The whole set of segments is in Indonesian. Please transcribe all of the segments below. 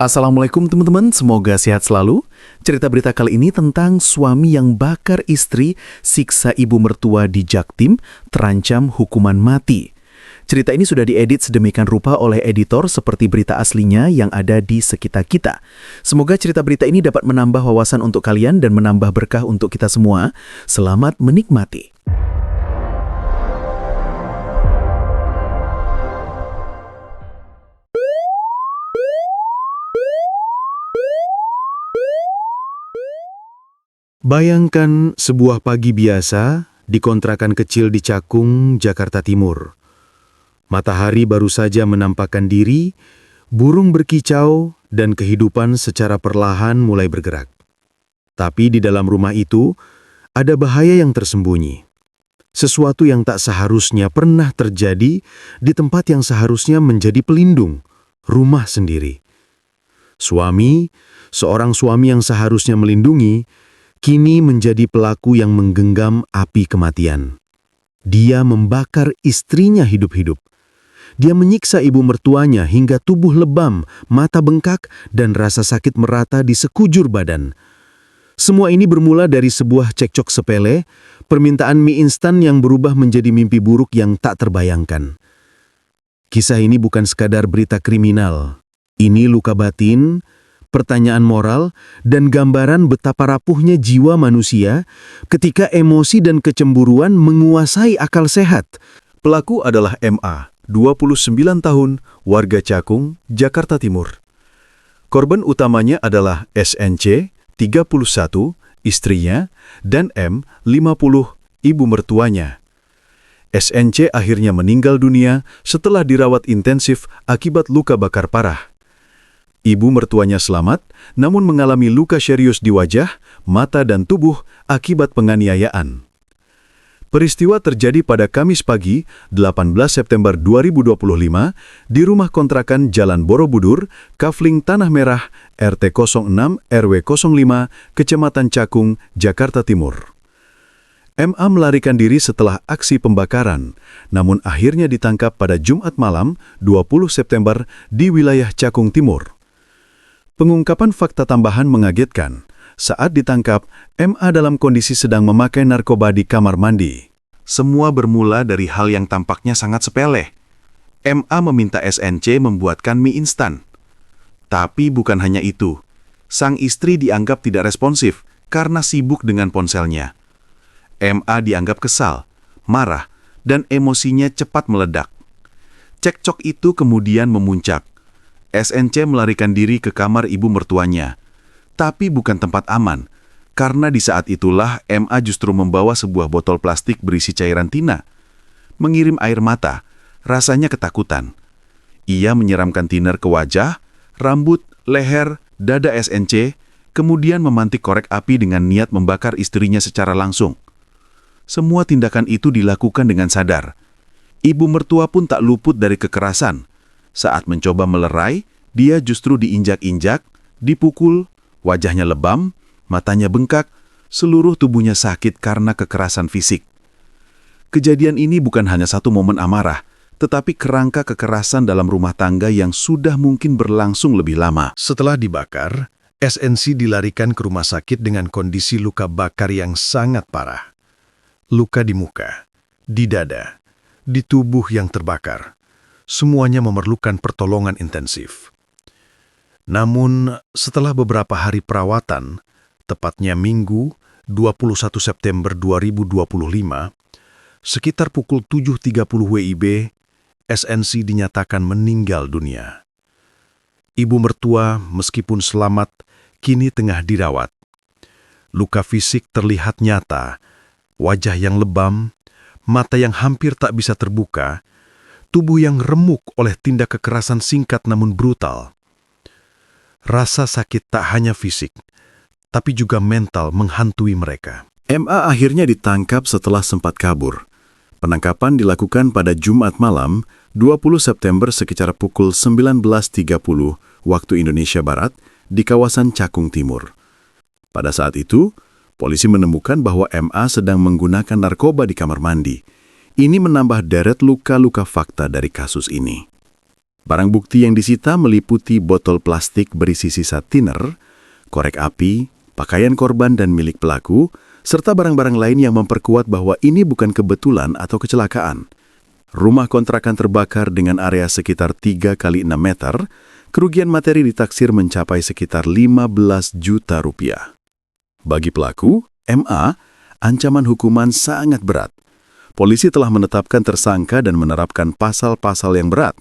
Assalamualaikum teman-teman, semoga sehat selalu. Cerita berita kali ini tentang suami yang bakar istri, siksa ibu mertua di Jaktim, terancam hukuman mati. Cerita ini sudah diedit sedemikian rupa oleh editor seperti berita aslinya yang ada di sekitar kita. Semoga cerita berita ini dapat menambah wawasan untuk kalian dan menambah berkah untuk kita semua. Selamat menikmati. Bayangkan sebuah pagi biasa di kontrakan kecil di Cakung, Jakarta Timur. Matahari baru saja menampakkan diri, burung berkicau, dan kehidupan secara perlahan mulai bergerak. Tapi di dalam rumah itu, ada bahaya yang tersembunyi. Sesuatu yang tak seharusnya pernah terjadi di tempat yang seharusnya menjadi pelindung, rumah sendiri. Seorang suami yang seharusnya melindungi, kini menjadi pelaku yang menggenggam api kematian. Dia membakar istrinya hidup-hidup. Dia menyiksa ibu mertuanya hingga tubuh lebam, mata bengkak, dan rasa sakit merata di sekujur badan. Semua ini bermula dari sebuah cekcok sepele, permintaan mie instan yang berubah menjadi mimpi buruk yang tak terbayangkan. Kisah ini bukan sekadar berita kriminal. Ini luka batin, pertanyaan moral, dan gambaran betapa rapuhnya jiwa manusia ketika emosi dan kecemburuan menguasai akal sehat. Pelaku adalah MA, 29 tahun, warga Cakung, Jakarta Timur. Korban utamanya adalah SNC, 31, istrinya, dan M, 50, ibu mertuanya. SNC akhirnya meninggal dunia setelah dirawat intensif akibat luka bakar parah. Ibu mertuanya selamat, namun mengalami luka serius di wajah, mata, dan tubuh akibat penganiayaan. Peristiwa terjadi pada Kamis pagi, 18 September 2025, di rumah kontrakan Jalan Borobudur, Kafling Tanah Merah, RT 06 RW 05, Kecamatan Cakung, Jakarta Timur. MA melarikan diri setelah aksi pembakaran, namun akhirnya ditangkap pada Jumat malam, 20 September, di wilayah Cakung Timur. Pengungkapan fakta tambahan mengagetkan. Saat ditangkap, MA dalam kondisi sedang memakai narkoba di kamar mandi. Semua bermula dari hal yang tampaknya sangat sepele. MA meminta SNC membuatkan mie instan. Tapi bukan hanya itu. Sang istri dianggap tidak responsif karena sibuk dengan ponselnya. MA dianggap kesal, marah, dan emosinya cepat meledak. Cekcok itu kemudian memuncak. SNC melarikan diri ke kamar ibu mertuanya. Tapi bukan tempat aman, karena di saat itulah MA justru membawa sebuah botol plastik berisi cairan tina. Mengirim air mata, rasanya ketakutan. Ia menyiramkan thinner ke wajah, rambut, leher, dada SNC, kemudian memantik korek api dengan niat membakar istrinya secara langsung. Semua tindakan itu dilakukan dengan sadar. Ibu mertua pun tak luput dari kekerasan. Saat mencoba melerai, dia justru diinjak-injak, dipukul, wajahnya lebam, matanya bengkak, seluruh tubuhnya sakit karena kekerasan fisik. Kejadian ini bukan hanya satu momen amarah, tetapi kerangka kekerasan dalam rumah tangga yang sudah mungkin berlangsung lebih lama. Setelah dibakar, SNC dilarikan ke rumah sakit dengan kondisi luka bakar yang sangat parah. Luka di muka, di dada, di tubuh yang terbakar. Semuanya memerlukan pertolongan intensif. Namun, setelah beberapa hari perawatan, tepatnya Minggu 21 September 2025, sekitar pukul 7.30 WIB, SNC dinyatakan meninggal dunia. Ibu mertua, meskipun selamat, kini tengah dirawat. Luka fisik terlihat nyata, wajah yang lebam, mata yang hampir tak bisa terbuka, tubuh yang remuk oleh tindak kekerasan singkat namun brutal. Rasa sakit tak hanya fisik, tapi juga mental menghantui mereka. MA akhirnya ditangkap setelah sempat kabur. Penangkapan dilakukan pada Jumat malam, 20 September sekitar pukul 19.30 waktu Indonesia Barat di kawasan Cakung Timur. Pada saat itu, polisi menemukan bahwa MA sedang menggunakan narkoba di kamar mandi. Ini menambah deret luka-luka fakta dari kasus ini. Barang bukti yang disita meliputi botol plastik berisi sisa thinner, korek api, pakaian korban dan milik pelaku, serta barang-barang lain yang memperkuat bahwa ini bukan kebetulan atau kecelakaan. Rumah kontrakan terbakar dengan area sekitar 3 kali 6 meter, kerugian materi ditaksir mencapai sekitar 15 juta rupiah. Bagi pelaku, MA, ancaman hukuman sangat berat. Polisi telah menetapkan tersangka dan menerapkan pasal-pasal yang berat.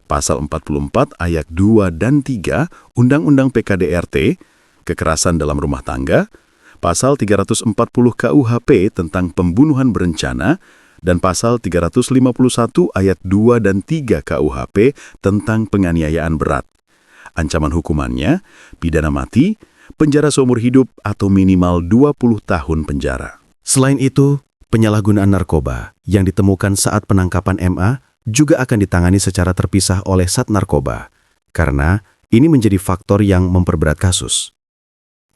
Pasal 44 ayat 2 dan 3 Undang-Undang PKDRT, kekerasan dalam rumah tangga, Pasal 340 KUHP tentang pembunuhan berencana, dan Pasal 351 ayat 2 dan 3 KUHP tentang penganiayaan berat. Ancaman hukumannya, pidana mati, penjara seumur hidup atau minimal 20 tahun penjara. Selain itu, penyalahgunaan narkoba yang ditemukan saat penangkapan MA juga akan ditangani secara terpisah oleh Sat Narkoba, karena ini menjadi faktor yang memperberat kasus.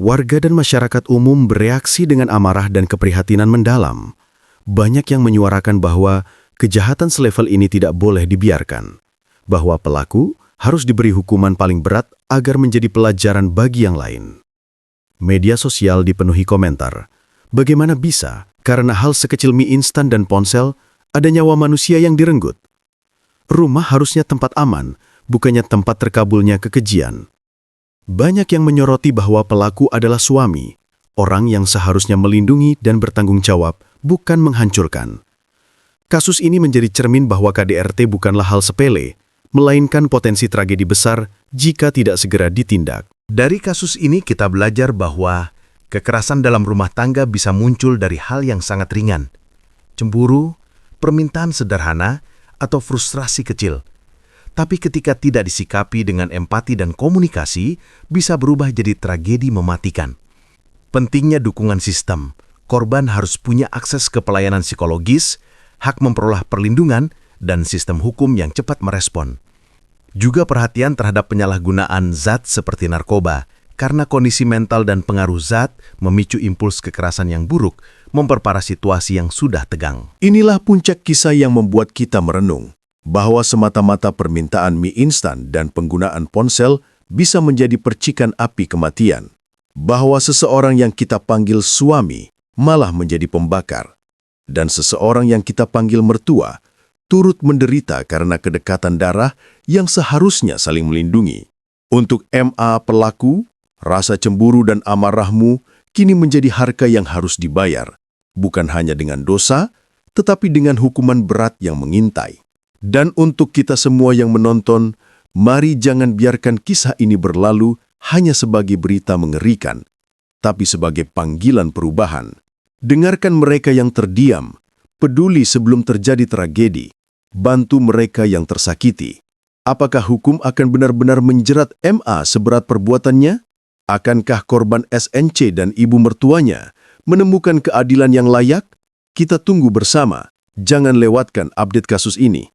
Warga dan masyarakat umum bereaksi dengan amarah dan keprihatinan mendalam. Banyak yang menyuarakan bahwa kejahatan selevel ini tidak boleh dibiarkan, bahwa pelaku harus diberi hukuman paling berat agar menjadi pelajaran bagi yang lain. Media sosial dipenuhi komentar, bagaimana bisa karena hal sekecil mie instan dan ponsel ada nyawa manusia yang direnggut? Rumah harusnya tempat aman, bukannya tempat terkabulnya kekejian. Banyak yang menyoroti bahwa pelaku adalah suami, orang yang seharusnya melindungi dan bertanggung jawab, bukan menghancurkan. Kasus ini menjadi cermin bahwa KDRT bukanlah hal sepele, melainkan potensi tragedi besar jika tidak segera ditindak. Dari kasus ini kita belajar bahwa kekerasan dalam rumah tangga bisa muncul dari hal yang sangat ringan. Cemburu, permintaan sederhana, atau frustrasi kecil. Tapi ketika tidak disikapi dengan empati dan komunikasi, bisa berubah jadi tragedi mematikan. Pentingnya dukungan sistem. Korban harus punya akses ke pelayanan psikologis, hak memperoleh perlindungan, dan sistem hukum yang cepat merespon. Juga perhatian terhadap penyalahgunaan zat seperti narkoba, karena kondisi mental dan pengaruh zat memicu impuls kekerasan yang buruk, memperparah situasi yang sudah tegang. Inilah puncak kisah yang membuat kita merenung, bahwa semata-mata permintaan mie instan dan penggunaan ponsel bisa menjadi percikan api kematian. Bahwa seseorang yang kita panggil suami malah menjadi pembakar. Dan seseorang yang kita panggil mertua turut menderita karena kedekatan darah yang seharusnya saling melindungi. Untuk MA pelaku, rasa cemburu dan amarahmu kini menjadi harga yang harus dibayar, bukan hanya dengan dosa, tetapi dengan hukuman berat yang mengintai. Dan untuk kita semua yang menonton, mari jangan biarkan kisah ini berlalu hanya sebagai berita mengerikan, tapi sebagai panggilan perubahan. Dengarkan mereka yang terdiam, peduli sebelum terjadi tragedi, bantu mereka yang tersakiti. Apakah hukum akan benar-benar menjerat MA seberat perbuatannya? Akankah korban SNC dan ibu mertuanya menemukan keadilan yang layak? Kita tunggu bersama. Jangan lewatkan update kasus ini.